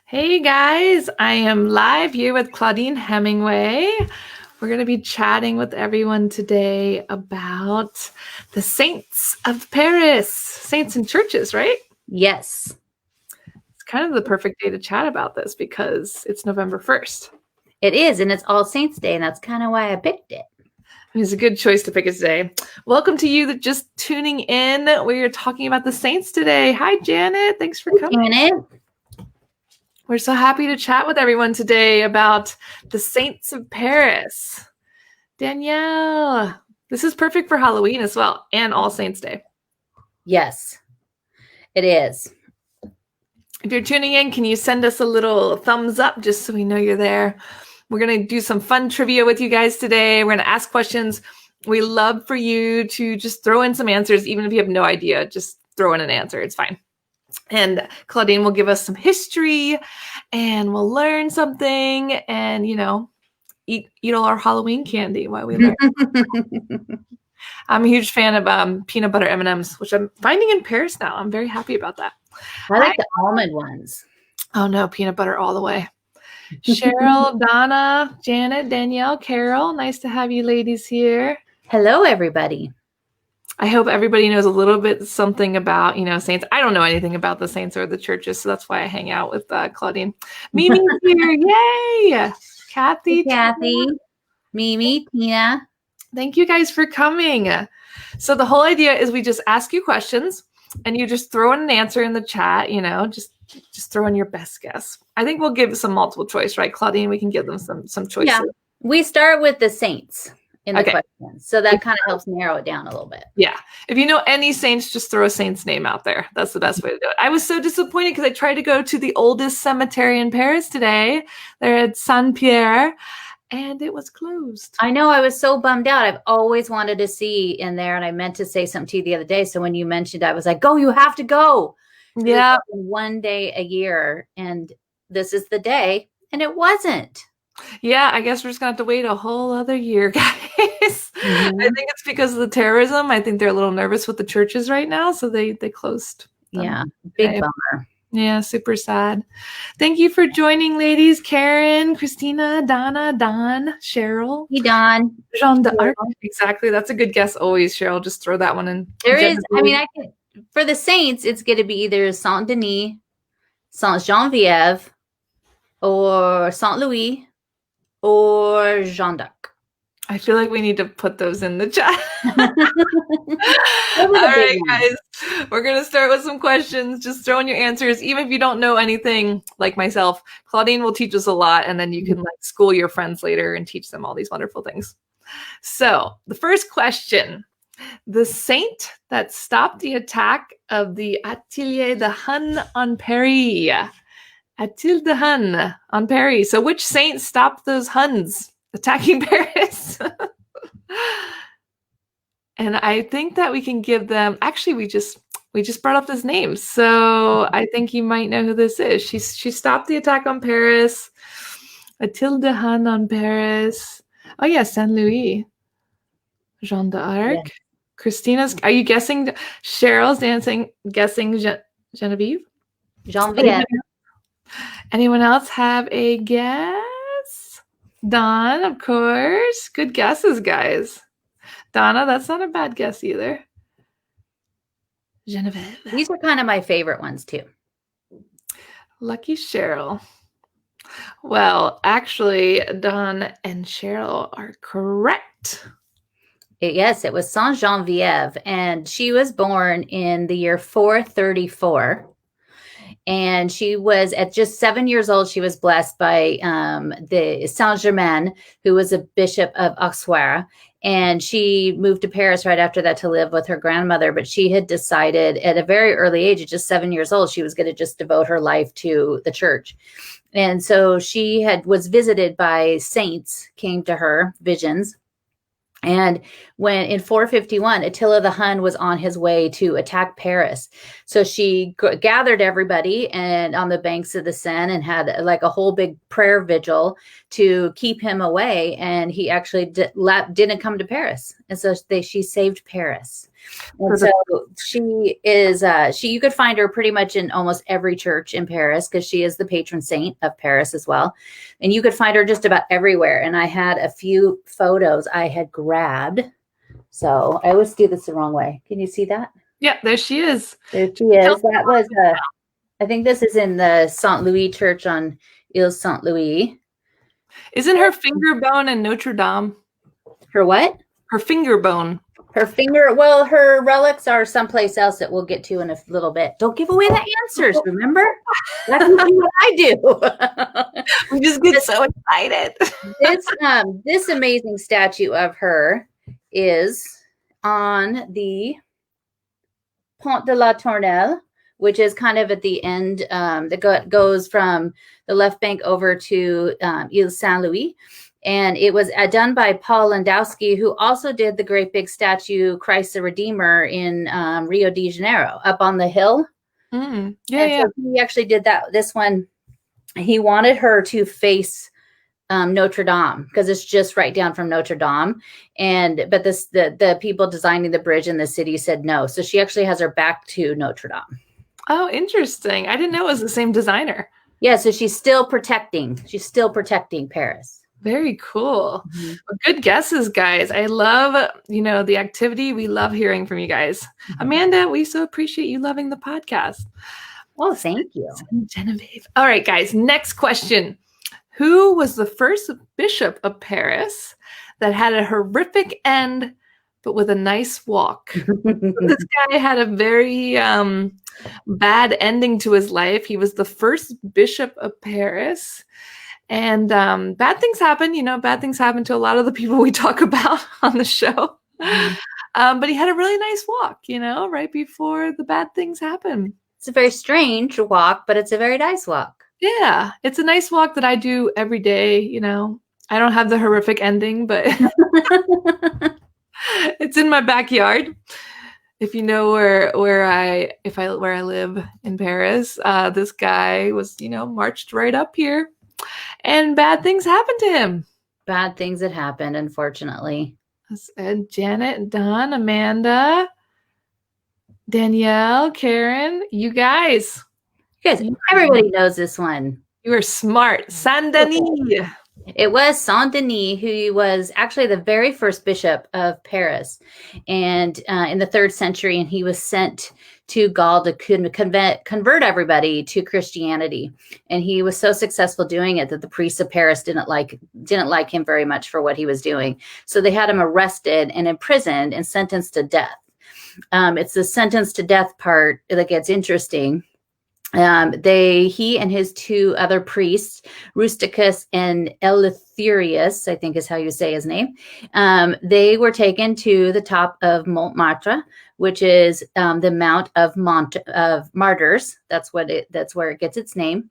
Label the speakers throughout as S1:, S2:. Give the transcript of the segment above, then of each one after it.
S1: Hey guys, I am live here with Claudine Hemingway. We're going to be chatting with everyone today about the saints of Paris. Saints and churches, right?
S2: Yes,
S1: It's kind of the perfect day to chat about this because it's November 1st.
S2: it is. And it's All Saints Day. And that's kind of why I picked it.
S1: It's a good choice to pick it today. Welcome to you that just tuning in. We're talking about the saints today. Hi, Janet. Thanks for coming.
S2: Janet.
S1: We're so happy to chat with everyone today about the saints of Paris. Danielle, this is perfect for Halloween as well, and All Saints Day.
S2: Yes, it is.
S1: If you're tuning in, can you send us a little thumbs up just so we know you're there? We're going to do some fun trivia with you guys today. We're going to ask questions. We love for you to just throw in some answers, even if you have no idea. Just throw in an answer. It's fine. And Claudine will give us some history, and we'll learn something, and, eat all our Halloween candy while we learn. I'm a huge fan of peanut butter M&Ms, which I'm finding in Paris now. I'm very happy about that.
S2: I like the almond ones.
S1: Oh, no, peanut butter all the way. Cheryl, Donna, Janet, Danielle, Carol, nice to have you ladies here.
S2: Hello, everybody.
S1: I hope everybody knows a little bit something about, saints. I don't know anything about the saints or the churches, so that's why I hang out with Claudine. Mimi's here. Yay! Kathy.
S2: Mimi, Tina.
S1: Thank you guys for coming. So the whole idea is we just ask you questions and you just throw in an answer in the chat, just throw in your best guess. I think we'll give some multiple choice, right, Claudine? We can give them some choices.
S2: Yeah, we start with the saints in the questions. So that kind of helps narrow it down a little bit.
S1: Yeah. If you know any saints, just throw a saint's name out there. That's the best way to do it. I was so disappointed because I tried to go to the oldest cemetery in Paris today. They're at Saint-Pierre, and it was closed.
S2: I know. I was so bummed out. I've always wanted to see in there, and I meant to say something to you the other day. So when you mentioned it, I was like, go, you have to go.
S1: Yeah.
S2: One day a year, and this is the day, and it wasn't.
S1: Yeah, I guess we're just going to have to wait a whole other year, guys. Mm-hmm. I think it's because of the terrorism. I think they're a little nervous with the churches right now, so they closed them.
S2: Yeah, big bummer.
S1: Yeah, super sad. Thank you for joining, ladies. Karen, Christina, Donna, Don, Cheryl.
S2: Hey, Don.
S1: Jean d'Arc. Exactly. That's a good guess always, Cheryl. Just throw that one in.
S2: There is, for the saints, it's going to be either Saint-Denis, Saint-Geneviève, or Saint-Louis, or Jeanne d'Arc.
S1: I feel like we need to put those in the chat. All right, guys. We're going to start with some questions. Just throw in your answers. Even if you don't know anything like myself, Claudine will teach us a lot, and then you can school your friends later and teach them all these wonderful things. So the first question, the saint that stopped the attack of the Atelier de Hun on Paris. Atelier de Hun on Paris. So which saint stopped those Huns attacking Paris? And I think that we can give them, actually, we just brought up this name. So I think you might know who this is. She stopped the attack on Paris. Atelier de Hun on Paris. Oh yeah, Saint Louis. Jeanne d'Arc. Yeah. Christina's, are you guessing? Cheryl's guessing Genevieve?
S2: Genevieve.
S1: Anyone else have a guess? Don, of course. Good guesses, guys. Donna, that's not a bad guess either. Genevieve.
S2: These are kind of my favorite ones, too.
S1: Lucky Cheryl. Well, actually, Don and Cheryl are correct.
S2: Yes, it was Saint-Geneviève, and she was born in the year 434. And she was at just 7 years old. She was blessed by the Saint-Germain, who was a bishop of Auxerre. And she moved to Paris right after that to live with her grandmother. But she had decided at a very early age, at just 7 years old, she was going to just devote her life to the church. And so she was visited by saints, came to her, visions. And when in 451, Attila the Hun was on his way to attack Paris. So she gathered everybody and on the banks of the Seine and had like a whole big prayer vigil to keep him away. And he actually didn't come to Paris. And so she saved Paris. And so she is, you could find her pretty much in almost every church in Paris because she is the patron saint of Paris as well. And you could find her just about everywhere. And I had a few photos I had grabbed. So I always do this the wrong way. Can you see that?
S1: Yeah, there she is.
S2: There she is. That was, I think this is in the Saint Louis Church on Ile Saint Louis.
S1: Isn't her finger bone in Notre Dame?
S2: Her what?
S1: Her finger bone.
S2: Her finger, well, her relics are someplace else that we'll get to in a little bit. Don't give away the answers, remember? That's what I do.
S1: We just get so excited.
S2: This amazing statue of her is on the Pont de la Tournelle, which is kind of at the end that goes from the left bank over to Ile Saint Louis. And it was done by Paul Landowski, who also did the great big statue, Christ the Redeemer, in Rio de Janeiro, up on the hill.
S1: Yeah.
S2: So he actually did that. This one, he wanted her to face Notre Dame because it's just right down from Notre Dame. But the people designing the bridge in the city said no. So she actually has her back to Notre Dame.
S1: Oh, interesting. I didn't know it was the same designer.
S2: Yeah, so she's still protecting Paris.
S1: Very cool. Mm-hmm. Well, good guesses, guys. I love, the activity. We love hearing from you guys. Mm-hmm. Amanda, we so appreciate you loving the podcast.
S2: Oh, thank you.
S1: Genevieve. All right, guys. Next question. Who was the first bishop of Paris that had a horrific end, but with a nice walk? This guy had a very bad ending to his life. He was the first bishop of Paris. And bad things happen, bad things happen to a lot of the people we talk about on the show. Mm-hmm. But he had a really nice walk, right before the bad things happen.
S2: It's a very strange walk, but it's a very nice walk.
S1: Yeah, it's a nice walk that I do every day. I don't have the horrific ending, but it's in my backyard. If you know where I live in Paris, this guy was, marched right up here. And bad things happened to him.
S2: Bad things had happened, unfortunately.
S1: And Janet, Don, Amanda, Danielle, Karen, you guys.
S2: Everybody knows this one.
S1: You were smart. Saint Denis.
S2: It was Saint Denis, who was actually the very first bishop of Paris, and in the 3rd century, and he was sent to Gaul to convert everybody to Christianity. And he was so successful doing it that the priests of Paris didn't like him very much for what he was doing. So they had him arrested and imprisoned and sentenced to death. It's the sentence to death part that gets interesting. He and his 2 other priests, Rusticus and Eleutherius, I think is how you say his name, they were taken to the top of Montmartre, which is the Mount of Martyrs. That's where it gets its name.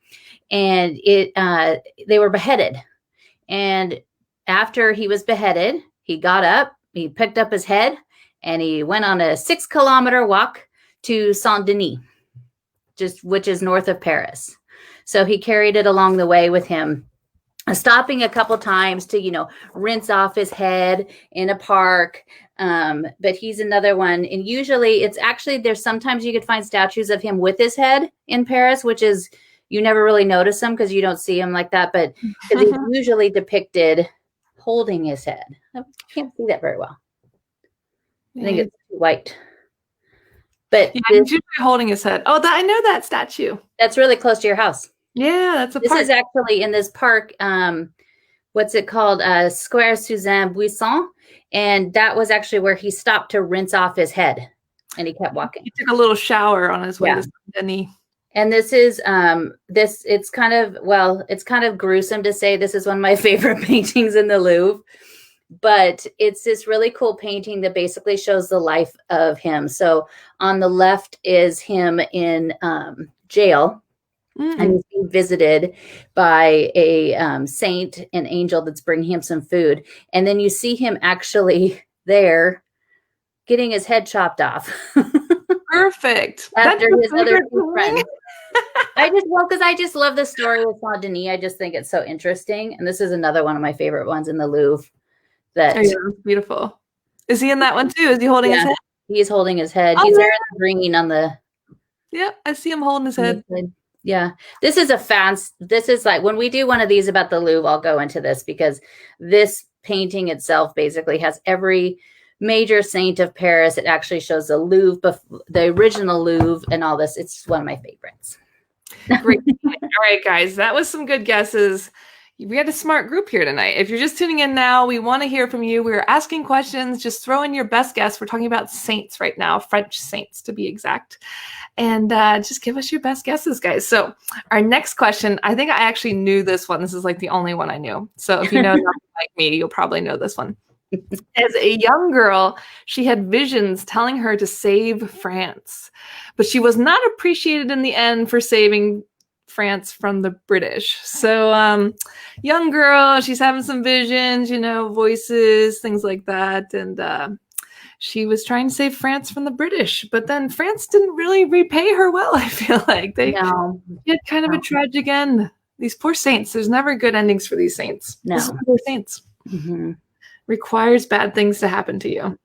S2: And they were beheaded. And after he was beheaded, he got up, he picked up his head, and he went on a 6-kilometer walk to Saint Denis, which is north of Paris. So he carried it along the way with him, stopping a couple times to, rinse off his head in a park. But he's another one. And usually there's sometimes you could find statues of him with his head in Paris, which is, you never really notice him because you don't see him like that. But because he's usually depicted holding his head. I can't see that very well. I think it's white. But
S1: he's usually holding his head. Oh, I know that statue.
S2: That's really close to your house.
S1: Yeah, this
S2: is actually in this park. What's it called? Square Suzanne Buisson. And that was actually where he stopped to rinse off his head. And he kept walking.
S1: He took a little shower on his way to Saint-Denis.
S2: And this is it's kind of gruesome to say this is one of my favorite paintings in the Louvre. But it's this really cool painting that basically shows the life of him. So on the left is him in jail. Mm-hmm. And he's being visited by a saint, an angel that's bringing him some food. And then you see him actually there getting his head chopped off.
S1: Perfect.
S2: After his other 2 friends. Because I just love the story with Saint Denis. I just think it's so interesting. And this is another one of my favorite ones in the Louvre. That's
S1: beautiful. Is he in that one too? Is he holding his head?
S2: He's holding his head.
S1: Oh,
S2: He's
S1: yeah.
S2: wearing the green on the.
S1: Yeah, I see him holding his head.
S2: Yeah. This is like when we do one of these about the Louvre, I'll go into this because this painting itself basically has every major saint of Paris. It actually shows the Louvre, the original Louvre and all this. It's one of my favorites.
S1: Great. All right, guys, that was some good guesses. We had a smart group here tonight. If you're just tuning in now, we want to hear from you. We're asking questions. Just throw in your best guess. We're talking about saints right now, French saints to be exact. And just give us your best guesses, guys. So our next question, I think I actually knew this one. This is like the only one I knew. So if you know nothing like me, you'll probably know this one. As a young girl, she had visions telling her to save France, but she was not appreciated in the end for saving France from the British. So young girl, she's having some visions, voices, things like that. And she was trying to save France from the British, but then France didn't really repay her well, I feel like. They had kind of a tragic end. These poor saints, there's never good endings for these saints.
S2: No.
S1: This is poor saints. Mm-hmm. Requires bad things to happen to you.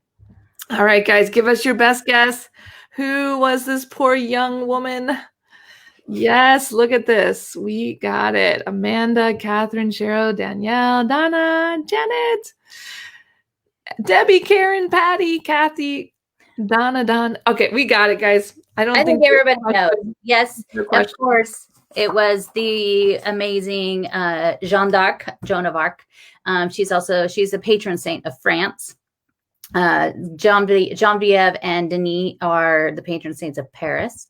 S1: All right, guys, give us your best guess. Who was this poor young woman? Yes, look at this. We got it. Amanda, Catherine, Cheryl, Danielle, Donna, Janet, Debbie, Karen, Patty, Kathy, Donna, Don. Okay, we got it, guys. I think
S2: everybody knows. Yes, of course. It was the amazing Joan of Arc. She's the patron saint of France. Genevieve and Denis are the patron saints of Paris.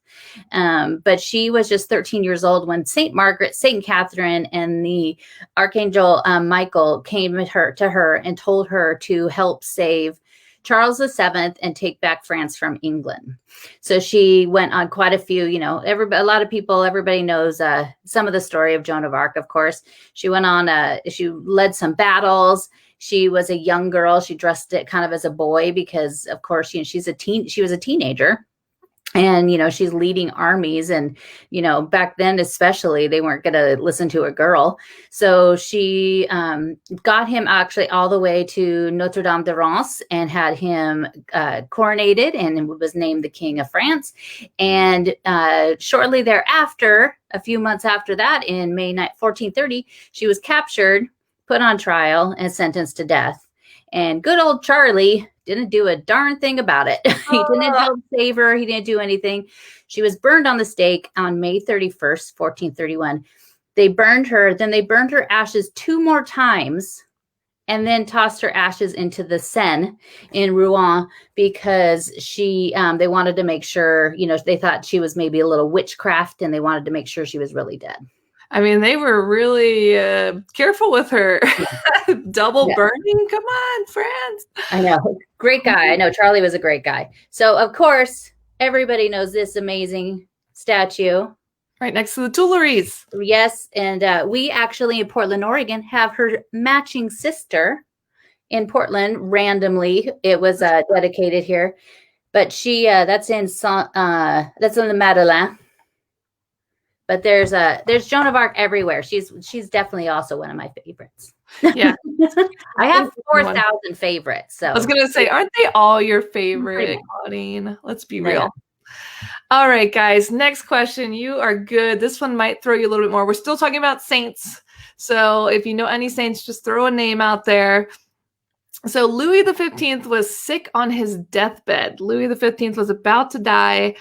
S2: But she was just 13 years old when Saint Margaret, Saint Catherine, and the Archangel Michael came to her and told her to help save Charles VII and take back France from England. So she went on quite a few, everybody knows some of the story of Joan of Arc, of course. She went on, she led some battles. She was a young girl. She dressed it kind of as a boy because, of course, she was a teenager. And, she's leading armies and, back then, especially, they weren't going to listen to a girl. So she got him actually all the way to Notre Dame de Reims and had him coronated and was named the King of France. And shortly thereafter, a few months after that, in May 1430, she was captured, put on trial, and sentenced to death. And good old Charlie didn't do a darn thing about it. He didn't help save her. He didn't do anything. She was burned on the stake on May 31st, 1431. They burned her. Then they burned her ashes 2 more times and then tossed her ashes into the Seine in Rouen because they wanted to make sure, they thought she was maybe a little witchcraft and they wanted to make sure she was really dead.
S1: I mean, they were really careful with her. Double burning? Come on, France.
S2: I know. Great guy. I know Charlie was a great guy. So, of course, everybody knows this amazing statue.
S1: Right next to the Tuileries.
S2: Yes. And we actually in Portland, Oregon, have her matching sister in Portland randomly. It was dedicated here. But that's in the Madeleine. But there's Joan of Arc everywhere. She's definitely also one of my favorites.
S1: Yeah.
S2: I have 4,000 favorites. So
S1: I was going to say, aren't they all your favorite, Claudine? Let's be real. All right, guys. Next question. You are good. This one might throw you a little bit more. We're still talking about saints. So if you know any saints, just throw a name out there. So Louis XV was sick on his deathbed. Louis XV was about to die.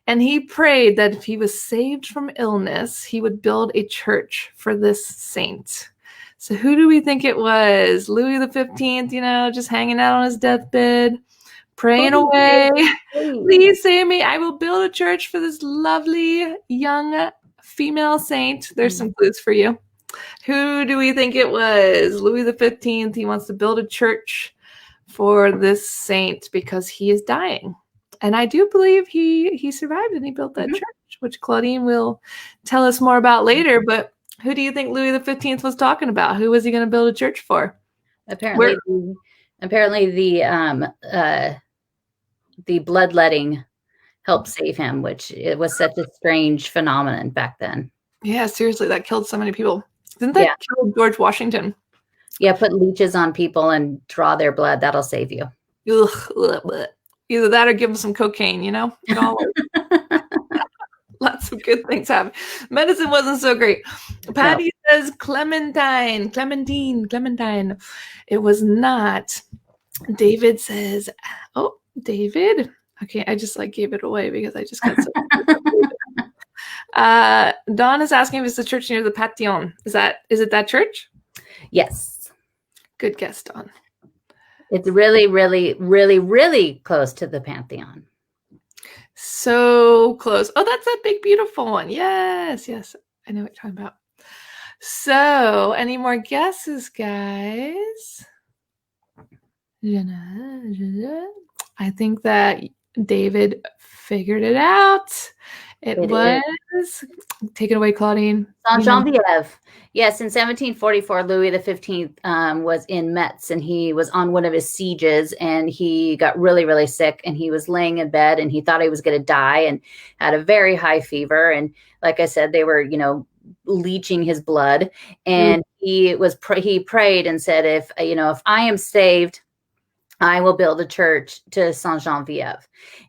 S1: And he prayed that if he was saved from illness, he would build a church for this saint. So who do we think it was? Louis XV, just hanging out on his deathbed, praying away. Please save me. I will build a church for this lovely young female saint. There's some clues for you. Who do we think it was? Louis XV. He wants to build a church for this saint because he is dying. And I do believe he survived and he built that church, which Claudine will tell us more about later. But who do you think Louis XV was talking about? Who was he going to build a church for?
S2: Apparently the bloodletting helped save him, which it was such a strange phenomenon back then.
S1: Yeah, seriously, that killed so many people. Didn't that kill George Washington?
S2: Yeah, put leeches on people and draw their blood. That'll save you.
S1: Ugh. Either that or give them some cocaine, you know? It all lots of good things happen. Medicine wasn't so great. Patty says Clementine. It was not. David says, oh, David. Okay, I just like gave it away because I just got so Dawn is asking if it's the church near the Patron. Is it that church?
S2: Yes.
S1: Good guess, Dawn.
S2: It's really, really, really, really close to the Pantheon.
S1: So close. Oh, that's that big, beautiful one. Yes. I know what you're talking about. So, any more guesses, guys? I think that David figured it out. It was. Take it away, Claudine.
S2: Saint-Geneviève. Yes, in 1744, Louis XV was in Metz, and he was on one of his sieges, and he got really, really sick, and he was laying in bed, and he thought he was going to die, and had a very high fever. And like I said, they were, leeching his blood, and he prayed and said, if I am saved, I will build a church to Saint-Geneviève.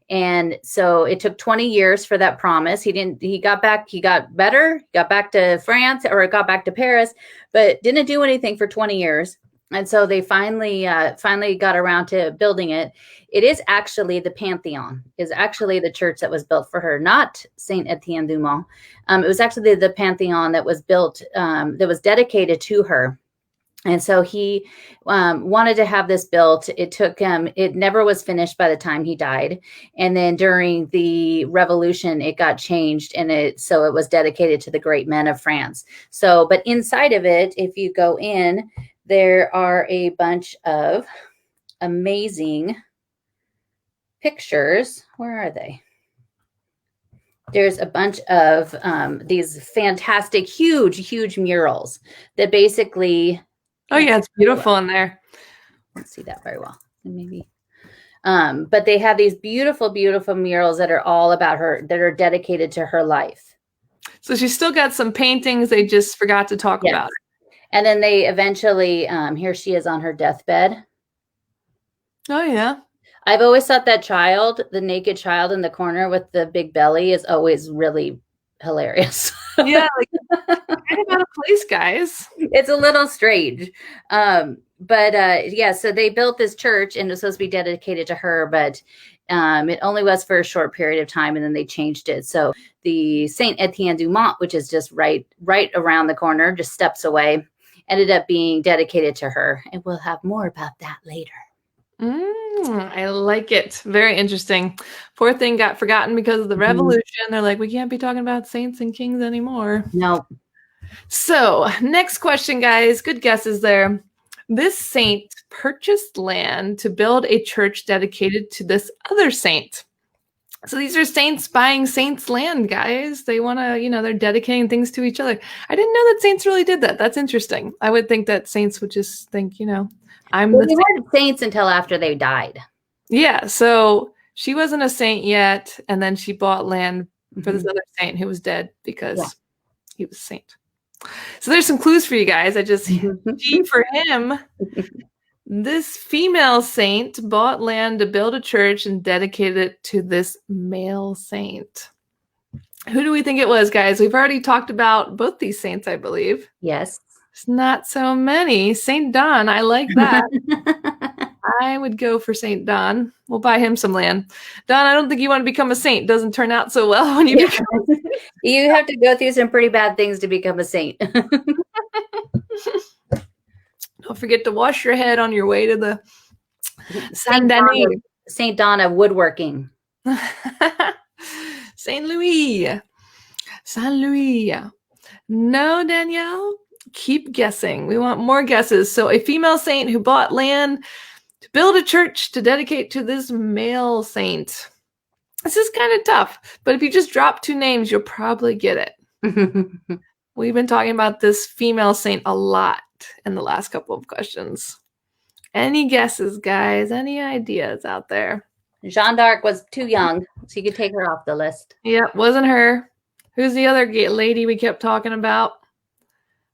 S2: And so it took 20 years for that promise. He got better, got back to France, or got back to Paris, but didn't do anything for 20 years. And so they finally got around to building it. It is actually the Pantheon, is actually the church that was built for her, not Saint Etienne de Mont. It was actually the Pantheon that was built, that was dedicated to her. And so he wanted to have this built. It took him, it never was finished by the time he died. And then during the revolution, it got changed, and so it was dedicated to the great men of France. So, but inside of it, if you go in, there are a bunch of amazing pictures. Where are they? There's a bunch of these fantastic, huge murals that basically...
S1: Oh yeah, it's beautiful in there.
S2: I don't see that very well. Maybe. But they have these beautiful murals that are all about her, that are dedicated to her life.
S1: So she's still got some paintings they just forgot to talk about.
S2: And then they eventually, here she is on her deathbed.
S1: Oh yeah.
S2: I've always thought that child, the naked child in the corner with the big belly, is always really hilarious.
S1: Yeah, like kind of out of place, guys.
S2: It's a little strange. But so they built this church, and it was supposed to be dedicated to her, but it only was for a short period of time, and then they changed it. So the Saint Etienne de Mont, which is just right around the corner, just steps away, ended up being dedicated to her. And we'll have more about that later.
S1: I like it. Very interesting. Poor thing got forgotten because of the revolution. They're like, we can't be talking about saints and kings anymore.
S2: Nope.
S1: So next question, guys. Good guesses there. This saint purchased land to build a church dedicated to this other saint. So these are saints buying saints' land, guys. They want to, they're dedicating things to each other. I didn't know that saints really did that. That's interesting. I would think that saints would just think, they
S2: weren't saints until after they died.
S1: Yeah, so she wasn't a saint yet, and then she bought land for this other saint who was dead because he was a saint. So there's some clues for you guys. I just G for him. This female saint bought land to build a church and dedicated it to this male saint. Who do we think it was, guys? We've already talked about both these saints, I believe.
S2: Yes.
S1: It's not so many. Saint Don, I like that. I would go for Saint Don. We'll buy him some land. Don, I don't think you want to become a saint. Doesn't turn out so well when you become a saint.
S2: You have to go through some pretty bad things to become a saint.
S1: Don't forget to wash your head on your way to the Saint Denis.
S2: Saint Don of woodworking.
S1: Saint Louis. Saint Louis. No, Danielle. Keep guessing. We want more guesses. So a female saint who bought land to build a church to dedicate to this male saint. This is kind of tough, but if you just drop two names, you'll probably get it. We've been talking about this female saint a lot in the last couple of questions. Any guesses, guys? Any ideas out there?
S2: Jeanne d'Arc was too young, so you could take her off the list.
S1: Yeah, wasn't her. Who's the other lady we kept talking about?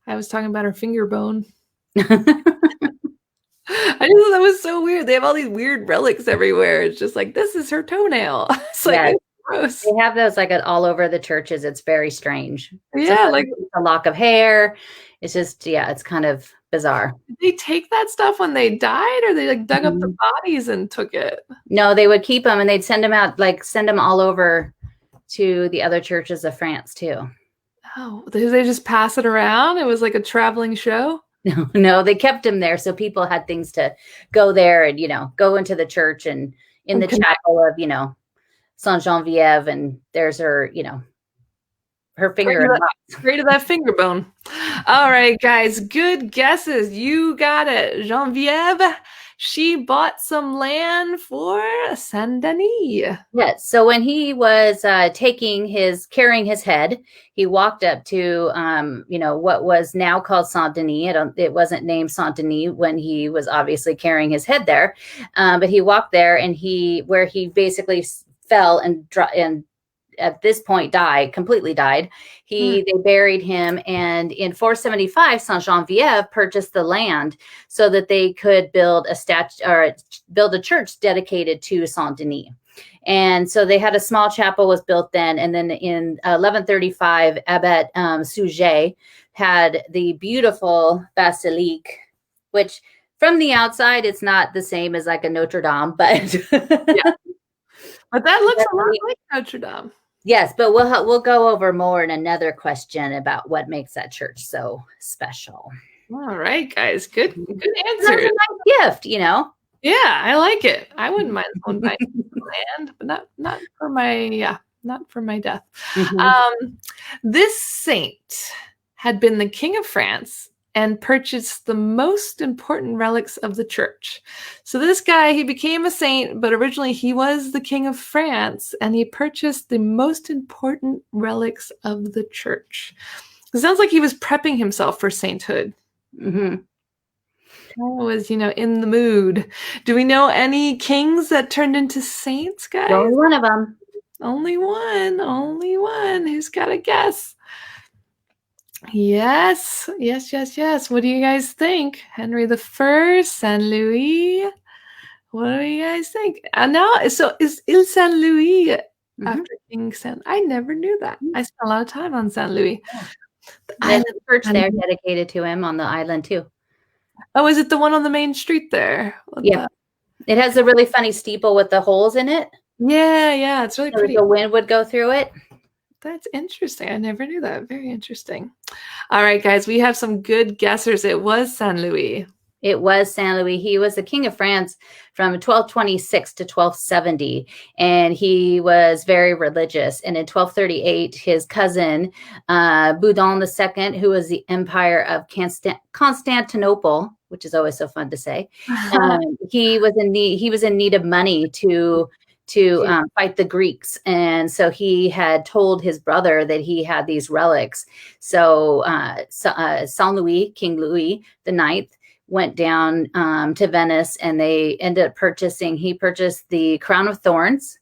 S1: I was talking about her finger bone. I just thought that was so weird. They have all these weird relics everywhere. It's just like, this is her toenail. It's like,
S2: Yes.
S1: it's gross.
S2: They have those like all over the churches. It's very strange.
S1: Yeah,
S2: Sometimes
S1: like
S2: it's a lock of hair. It's just, yeah, it's kind of bizarre.
S1: did they take that stuff when they died, or they like dug up the bodies and took it?
S2: No, they would keep them and they'd send them out, like send them all over to the other churches of France too.
S1: Oh, did they just pass it around? It was like a traveling show?
S2: No, they kept them there so people had things to go there and, go into the church and in the chapel of, Saint Geneviève, and there's her, her finger.
S1: Straight to that finger bone. All right, guys, good guesses. You got it. Geneviève, she bought some land for Saint Denis.
S2: Yes. So when he was carrying his head, he walked up to, what was now called Saint Denis. It wasn't named Saint Denis when he was obviously carrying his head there, but he walked there, and where he basically fell and at this point completely died. They buried him, and in 475, Saint Geneviève purchased the land so that they could build a church dedicated to Saint Denis. And so they had a small chapel was built then, and then in 1135, Abbot Suger had the beautiful basilique, which from the outside it's not the same as like a Notre Dame, but
S1: yeah. But that looks a lot like Notre Dame.
S2: Yes, but we'll go over more in another question about what makes that church so special.
S1: All right, guys. Good answer.
S2: That's a nice gift,
S1: Yeah, I like it. I wouldn't mind someone buying land, but not for my death.
S2: Mm-hmm.
S1: This saint had been the king of France and purchased the most important relics of the church. So this guy, he became a saint, but originally he was the king of France, and he purchased the most important relics of the church. It sounds like he was prepping himself for sainthood.
S2: Mm-hmm.
S1: Was, in the mood. Do we know any kings that turned into saints, guys?
S2: Only one of them.
S1: Only one. Who's got a guess? Yes. What do you guys think? Henry I, Saint Louis. What do you guys think? So is Il Saint Louis after King Saint? I never knew that. I spent a lot of time on Saint Louis.
S2: There's a church there dedicated to him on the island too.
S1: Oh, is it the one on the main street there?
S2: Yeah. It has a really funny steeple with the holes in it.
S1: Yeah. It's really pretty.
S2: The wind would go through it.
S1: That's interesting. I never knew that. Very interesting. All right, guys, we have some good guessers. It was Saint Louis.
S2: It was Saint Louis. He was the king of France from 1226 to 1270, and he was very religious. And in 1238, his cousin, Boudon II, who was the empire of Constantinople, which is always so fun to say, he was in need of money to fight the Greeks. And so he had told his brother that he had these relics. So Saint Louis, King Louis IX, went down to Venice, and he purchased the crown of thorns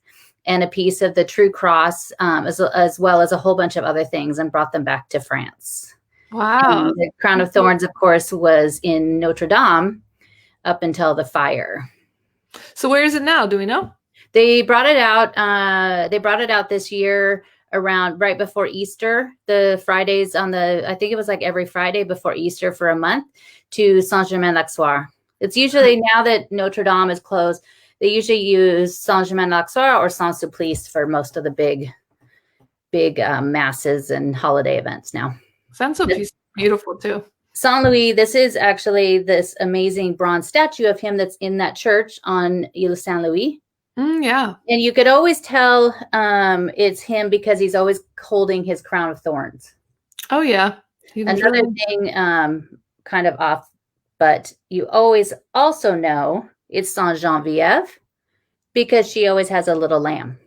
S2: and a piece of the true cross, as well as a whole bunch of other things, and brought them back to France.
S1: Wow.
S2: And the crown of thorns, of course, was in Notre Dame up until the fire.
S1: So where is it now? Do we know?
S2: They brought it out. They brought it out this year around right before Easter. The Fridays I think it was like every Friday before Easter for a month, to Saint-Germain-l'Auxerrois. It's usually, now that Notre Dame is closed, they usually use Saint-Germain-l'Auxerrois or Saint-Sulpice for most of the big masses and holiday events now.
S1: Saint-Sulpice is beautiful too.
S2: Saint Louis, this is actually this amazing bronze statue of him that's in that church on Ile Saint Louis.
S1: Yeah.
S2: And you could always tell it's him because he's always holding his crown of thorns.
S1: Oh, yeah.
S2: Another thing kind of off, but you always also know it's Saint Geneviève because she always has a little lamb.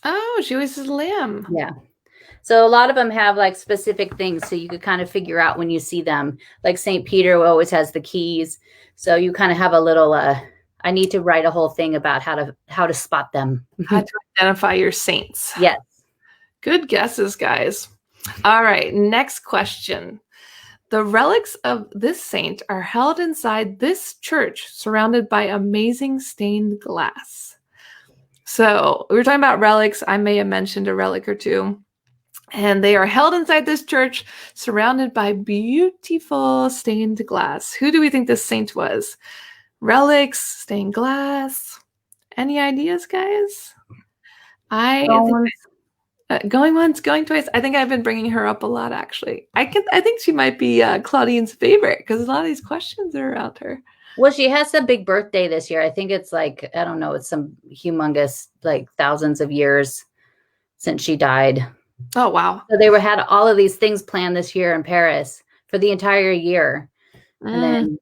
S1: Oh, she always has a lamb.
S2: Yeah. So a lot of them have like specific things, so you could kind of figure out when you see them. Like St. Peter always has the keys. So you kind of have a little I need to write a whole thing about how to spot them.
S1: How to identify your saints.
S2: Yes.
S1: Good guesses, guys. All right, next question. The relics of this saint are held inside this church, surrounded by amazing stained glass. So we were talking about relics. I may have mentioned a relic or two. And they are held inside this church, surrounded by beautiful stained glass. Who do we think this saint was? Relics, stained glass. Any ideas, guys? Going once, going twice. I think I've been bringing her up a lot, actually. I think she might be Claudine's favorite because a lot of these questions are around her.
S2: Well, she has a big birthday this year. I think it's like, I don't know, it's some humongous, like thousands of years since she died.
S1: Oh, wow.
S2: So they had all of these things planned this year in Paris for the entire year. And then,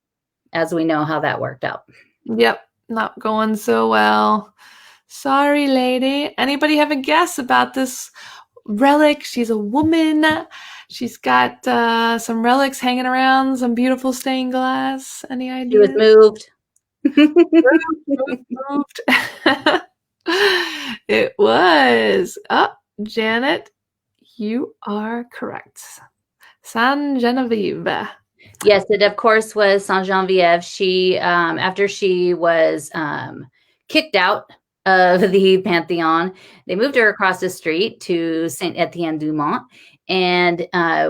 S2: as we know, how that worked out.
S1: Yep, not going so well. Sorry, lady. Anybody have a guess about this relic? She's a woman. She's got some relics hanging around, some beautiful stained glass. Any ideas?
S2: She was moved.
S1: Moved. It was. Oh, Janet, you are correct. Saint Genevieve.
S2: Yes, it of course was Saint Genevieve. She, after she was kicked out of the Pantheon, they moved her across the street to Saint Etienne de Mont. And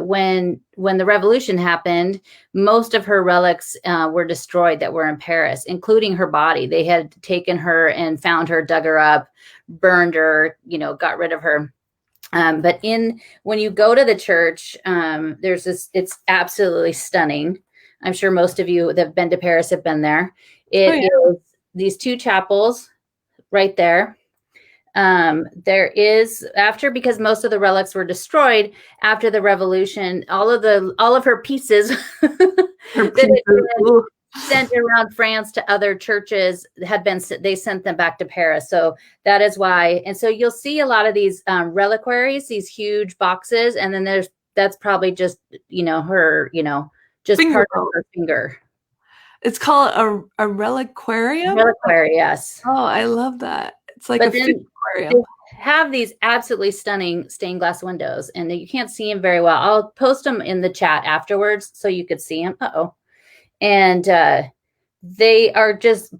S2: when the revolution happened, most of her relics were destroyed that were in Paris, including her body. They had taken her and found her, dug her up, burned her, got rid of her. But when you go to the church, there's this, it's absolutely stunning. I'm sure most of you that have been to Paris have been there. It is these two chapels right there. There is because most of the relics were destroyed after the revolution, all of her pieces that sent around France to other churches they sent them back to Paris. So that is why. And so you'll see a lot of these reliquaries, these huge boxes. And then that's probably just, her, just
S1: finger
S2: part of her finger.
S1: It's called a reliquarium?
S2: Reliquary, yes.
S1: Oh, I love that. It's like a aquarium.
S2: They have these absolutely stunning stained glass windows, and you can't see them very well. I'll post them in the chat afterwards so you could see them. And they are just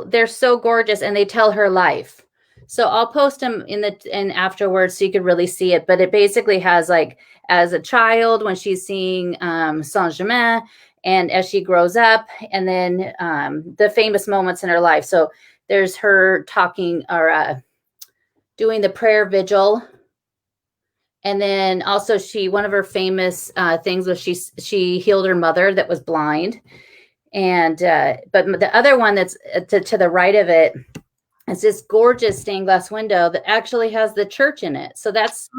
S2: they're so gorgeous, and they tell her life. So I'll post them in afterwards so you could really see it. But it basically has, like, as a child when she's seeing Saint-Germain, and as she grows up, and then the famous moments in her life. So there's her talking or doing the prayer vigil. And then also one of her famous things was she healed her mother that was blind. And but the other one that's to the right of it is this gorgeous stained glass window that actually has the church in it. So that's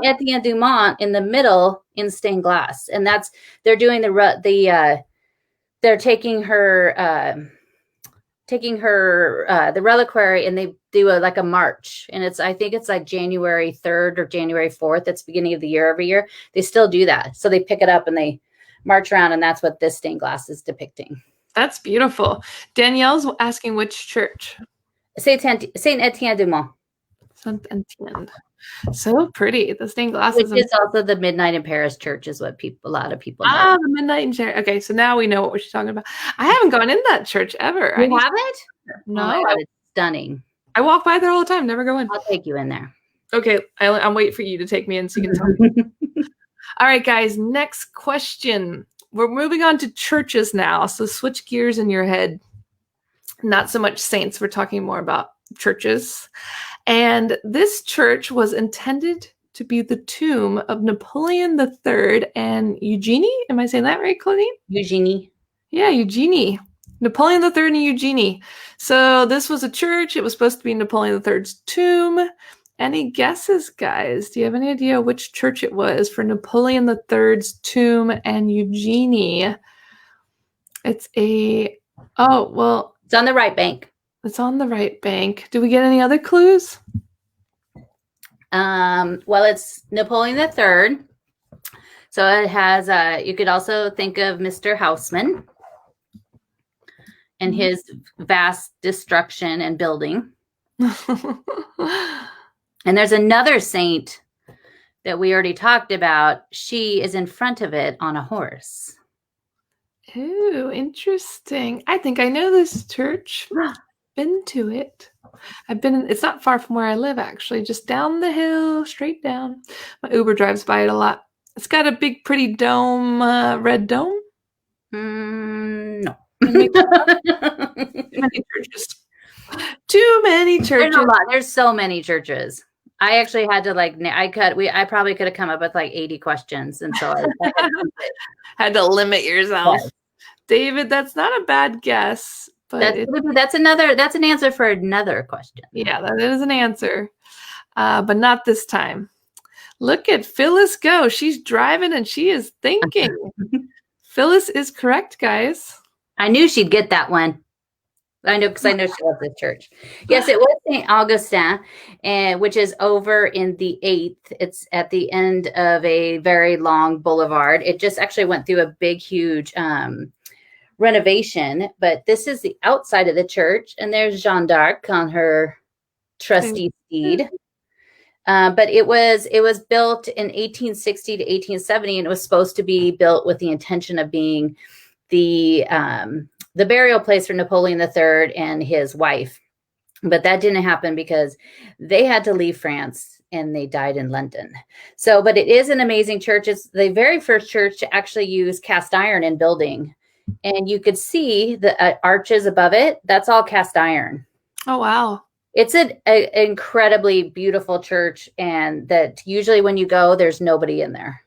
S2: Etienne de Mont in the middle in stained glass. And they're doing they're taking her the reliquary, and they do a march, and I think it's like January 3rd or January 4th. It's beginning of the year every year. They still do that. So they pick it up and they march around, and that's what this stained glass is depicting.
S1: That's beautiful. Danielle's asking which church.
S2: Saint Etienne de Mont.
S1: Saint Etienne. So pretty. The stained glass
S2: Which is also the Midnight in Paris church, is what a lot of people know.
S1: The Midnight in Paris. Okay, so now we know what she's talking about. I haven't gone in that church ever.
S2: You haven't?
S1: No.
S2: Oh, it's stunning.
S1: I walk by there all the time. Never go in.
S2: I'll take you in there.
S1: Okay, I'm waiting for you to take me in so you can tell me. All right, guys. Next question. We're moving on to churches now. So switch gears in your head. Not so much saints. We're talking more about churches. And this church was intended to be the tomb of Napoleon III and Eugenie. Am I saying that right, Claudine?
S2: Eugenie.
S1: Yeah, Eugenie. Napoleon III and Eugenie. So this was a church. It was supposed to be Napoleon III's tomb. Any guesses, guys? Do you have any idea which church it was for Napoleon III's tomb and Eugenie? It's it's
S2: on the right bank.
S1: It's on the right bank. Do we get any other clues?
S2: Well, it's Napoleon III. So it has, you could also think of Mr. Haussmann and his vast destruction and building. And there's another saint that we already talked about, she is in front of it on a horse.
S1: Ooh, interesting. I think I know this church. Been to it. It's not far from where I live, actually, just down the hill, straight down. My Uber drives by it a lot. It's got a big, pretty dome, red dome.
S2: No.
S1: Too many churches. Too many churches.
S2: There's a lot. There's so many churches. I actually had to I probably could have come up with like 80 questions. And so I
S1: had to limit yourself. Yes. David, that's not a bad guess. But
S2: that's an answer for another question.
S1: Yeah, that is an answer. But not this time. Look at Phyllis go. She's driving and she is thinking. Phyllis is correct, guys.
S2: I knew she'd get that one. I know because I know she loves this church. Yes, it was St. Augustin, which is over in the 8th. It's at the end of a very long boulevard. It just actually went through a big, huge renovation, but this is the outside of the church, and there's Jeanne d'Arc on her trusty steed. But it was built in 1860 to 1870, and it was supposed to be built with the intention of being the burial place for Napoleon III and his wife. But that didn't happen because they had to leave France and they died in London. So, but it is an amazing church. It's the very first church to actually use cast iron in building. And you could see the arches above it. That's all cast iron.
S1: Oh, wow.
S2: It's an incredibly beautiful church. And that usually when you go, there's nobody in there.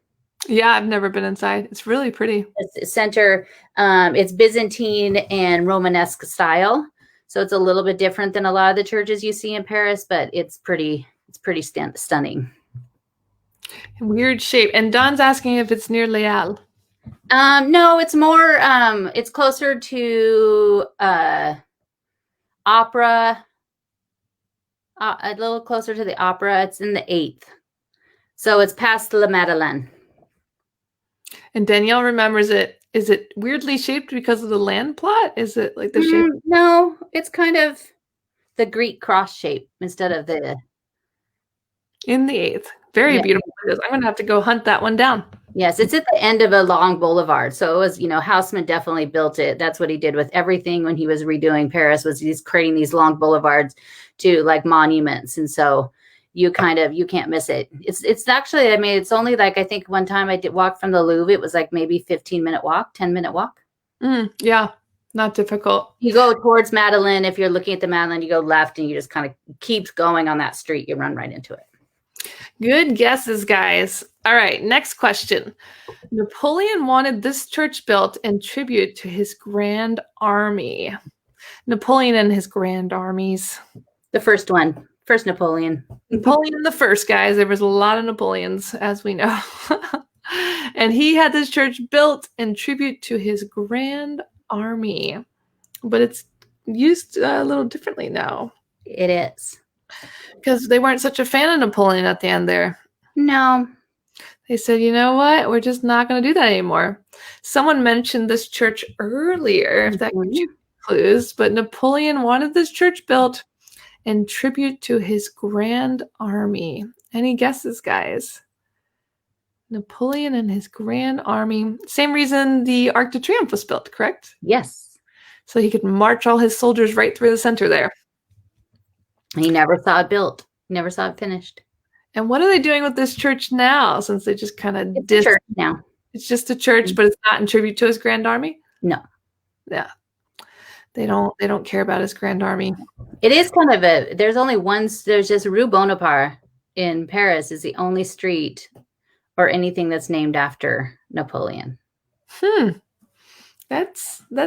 S1: Yeah, I've never been inside. It's really pretty.
S2: It's center. It's Byzantine and Romanesque style. So it's a little bit different than a lot of the churches you see in Paris, but it's pretty stunning.
S1: Weird shape. And Don's asking if it's near Leal.
S2: No, it's more, it's closer to Opera, a little closer to the Opera. It's in the 8th. So it's past La Madeleine.
S1: And Danielle remembers it. Is it weirdly shaped because of the land plot? Is it like the shape?
S2: No, it's kind of the Greek cross shape instead of the...
S1: In the 8th. Very beautiful. I'm going to have to go hunt that one down.
S2: Yes, it's at the end of a long boulevard. So it was, Haussmann definitely built it. That's what he did with everything when he was redoing Paris, was he's creating these long boulevards to like monuments. And so you can't miss it. It's actually, it's only like, I think one time I did walk from the Louvre. It was like maybe 10-minute walk.
S1: Yeah, not difficult.
S2: You go towards Madeleine. If you're looking at the Madeleine, you go left and you just kind of keep going on that street. You run right into it.
S1: Good guesses, guys. All right, next question. Napoleon wanted this church built in tribute to his grand army. Napoleon and his grand armies.
S2: The first one. First Napoleon.
S1: Napoleon the First, guys. There was a lot of Napoleons, as we know. And he had this church built in tribute to his grand army. But it's used a little differently now.
S2: It is.
S1: Because they weren't such a fan of Napoleon at the end there.
S2: No.
S1: They said, you know what? We're just not going to do that anymore. Someone mentioned this church earlier, if that gives you clues, but Napoleon wanted this church built in tribute to his grand army. Any guesses, guys? Napoleon and his grand army. Same reason the Arc de Triomphe was built, correct?
S2: Yes.
S1: So he could march all his soldiers right through the center there.
S2: He never saw it built. Never saw it finished.
S1: And what are they doing with this church now? Since they just kind of
S2: did church now.
S1: It's just a church, but it's not in tribute to his grand army?
S2: No.
S1: Yeah. They don't care about his grand army.
S2: It is kind of there's just Rue Bonaparte in Paris is the only street or anything that's named after Napoleon.
S1: That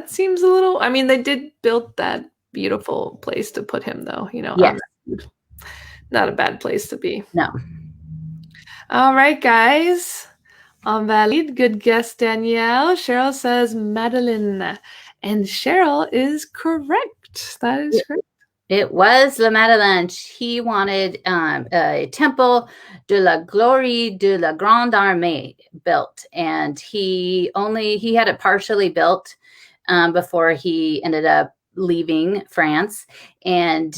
S1: seems a little, they did build that beautiful place to put him, though,
S2: Yes.
S1: Not a bad place to be.
S2: No.
S1: All right, guys. Valid. Good guess, Danielle. Cheryl says Madeleine. And Cheryl is correct. That is correct.
S2: It was La Madeleine. He wanted a Temple de la Gloire de la Grande Armée built. And he had it partially built before he ended up leaving France, and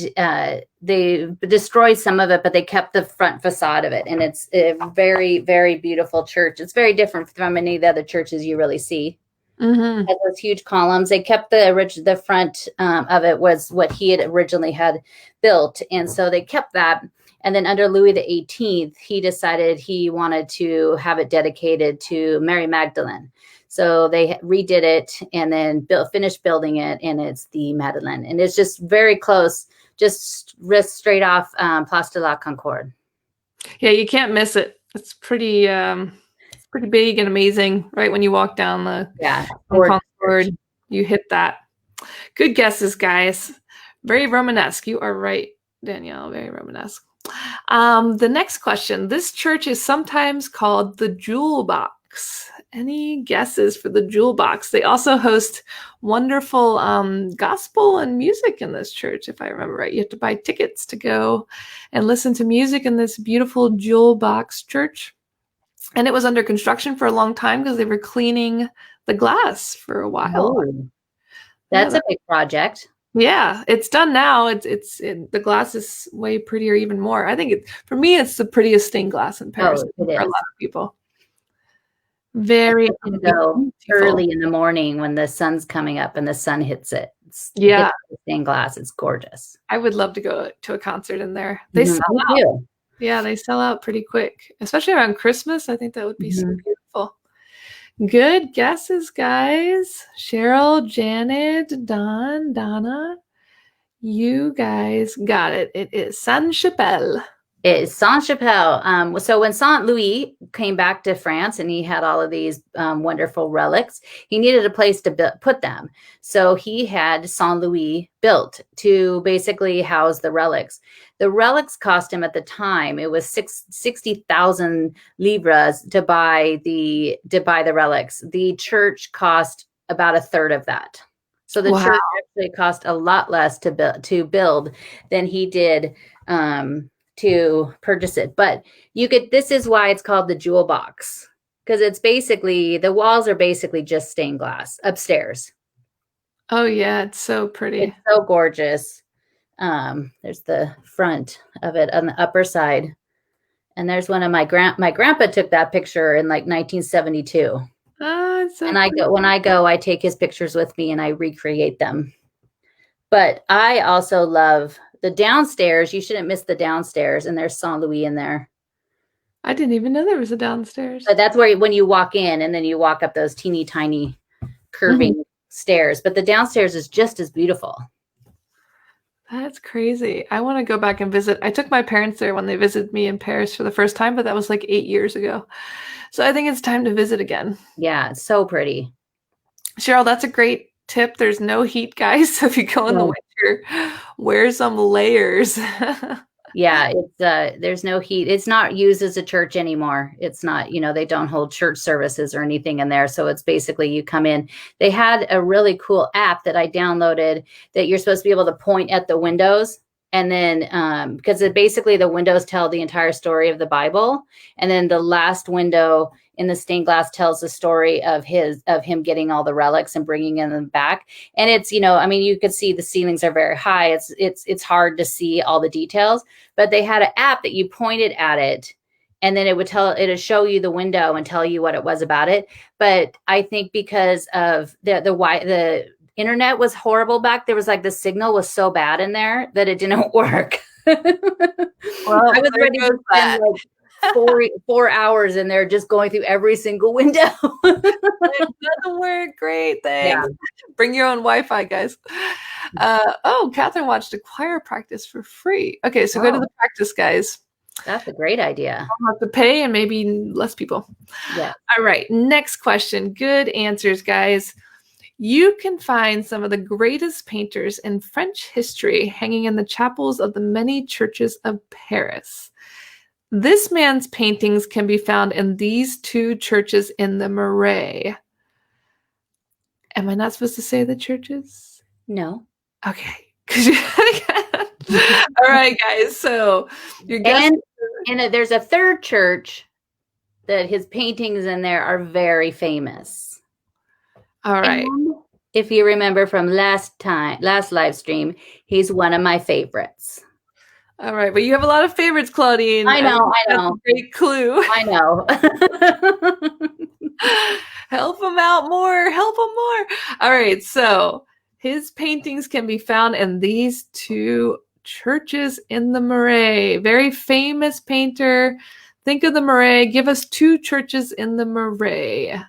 S2: they destroyed some of it, but they kept the front facade of it. And it's a very, very beautiful church. It's very different from any of the other churches you really see.
S1: Mm-hmm.
S2: Has those huge columns. They kept the front of it was what he had originally had built, and so they kept that. And then under Louis XVIII, he decided he wanted to have it dedicated to Mary Magdalene. So they redid it and then finished building it, and it's the Madeleine, and it's just very close, just straight off Place de la Concorde.
S1: Yeah, you can't miss it. It's pretty big and amazing. Right when you walk down the Concorde, you hit that. Good guesses, guys. Very Romanesque. You are right, Danielle. Very Romanesque. The next question. This church is sometimes called the Jewel Box. Any guesses for the Jewel Box? They also host wonderful gospel and music in this church, if I remember right. You have to buy tickets to go and listen to music in this beautiful Jewel Box church. And it was under construction for a long time because they were cleaning the glass for a while.
S2: Oh, that's a big project.
S1: Yeah, it's done now. The glass is way prettier, even more. I think for me, it's the prettiest stained glass in Paris for a lot of people. Very
S2: early in the morning when the sun's coming up and the sun hits it.
S1: Yeah,
S2: stained glass. It's gorgeous.
S1: I would love to go to a concert in there. They sell out. Yeah, they sell out pretty quick, especially around Christmas. I think that would be so beautiful. Good guesses, guys. Cheryl, Janet, Don, Donna. You guys got it. It is Sainte-Chapelle.
S2: It is Sainte-Chapelle. So when Saint Louis came back to France and he had all of these wonderful relics, he needed a place to put them. So he had Saint Louis built to basically house the relics. The relics cost him at the time, it was 60,000 livres to buy the relics. The church cost about a third of that. So the church actually cost a lot less to build than he did to purchase it. But this is why it's called the Jewel Box, because it's basically, the walls are basically just stained glass upstairs.
S1: Oh yeah, it's so pretty.
S2: It's so gorgeous. There's the front of it on the upper side, and there's one of my grandpa took that picture in like 1972.
S1: Oh, it's so
S2: and when I go, I take his pictures with me and I recreate them. But I also love the downstairs. You shouldn't miss the downstairs, and there's Saint Louis in there.
S1: I didn't even know there was a downstairs.
S2: But that's where when you walk in, and then you walk up those teeny tiny curving stairs. But the downstairs is just as beautiful.
S1: That's crazy. I want to go back and visit. I took my parents there when they visited me in Paris for the first time, but that was like 8 years ago. So I think it's time to visit again.
S2: Yeah, it's so pretty.
S1: Cheryl, that's a great tip. There's no heat, guys. So if you go in the winter, wear some layers.
S2: Yeah, it's there's no heat. It's not used as a church anymore. It's not, they don't hold church services or anything in there. So it's basically you come in. They had a really cool app that I downloaded that you're supposed to be able to point at the windows. And then because basically the windows tell the entire story of the Bible. And then the last window in the stained glass tells the story of him getting all the relics and bringing them back. And it's, you could see the ceilings are very high. It's hard to see all the details, but they had an app that you pointed at it, and then it'll show you the window and tell you what it was about it. But I think because of the internet was horrible back, there was like the signal was so bad in there that it didn't work.
S1: Well,
S2: I was ready to spend like 4 hours in there just going through every single window.
S1: It doesn't work. Great, thanks. Yeah. Bring your own Wi-Fi, guys. Catherine watched a choir practice for free. Okay, so go to the practice, guys.
S2: That's a great idea.
S1: I'll have to pay and maybe less people.
S2: Yeah.
S1: All right, next question. Good answers, guys. You can find some of the greatest painters in French history hanging in the chapels of the many churches of Paris. This man's paintings can be found in these two churches in the Marais. Am I not supposed to say the churches?
S2: No.
S1: Okay. All right, guys. So you're guessing.
S2: And there's a third church that his paintings in there are very famous.
S1: All right.
S2: And If you remember from last live stream, he's one of my favorites.
S1: All right, but you have a lot of favorites, Claudine.
S2: I know.
S1: That's a great clue.
S2: I know.
S1: Help him out more. Help him more. All right, so his paintings can be found in these two churches in the Marais. Very famous painter. Think of the Marais. Give us two churches in the Marais.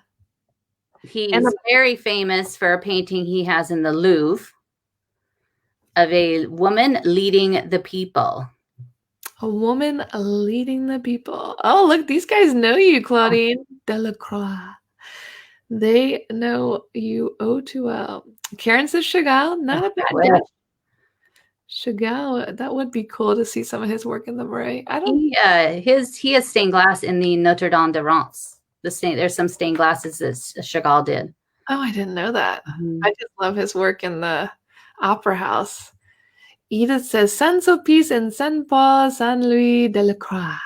S2: He's very famous for a painting he has in the Louvre of a woman leading the people.
S1: A woman leading the people. Oh, look, these guys know you, Claudine. Delacroix. They know you oh too well. Karen says Chagall. Not a bad guess. Chagall, that would be cool to see some of his work in the Marais.
S2: He has stained glass in the Notre Dame de Reims. There's some stained glasses that Chagall did.
S1: Oh, I didn't know that. I just love his work in the Opera House. Edith says Saint-Sulpice and Saint-Paul, Saint-Louis, Delacroix.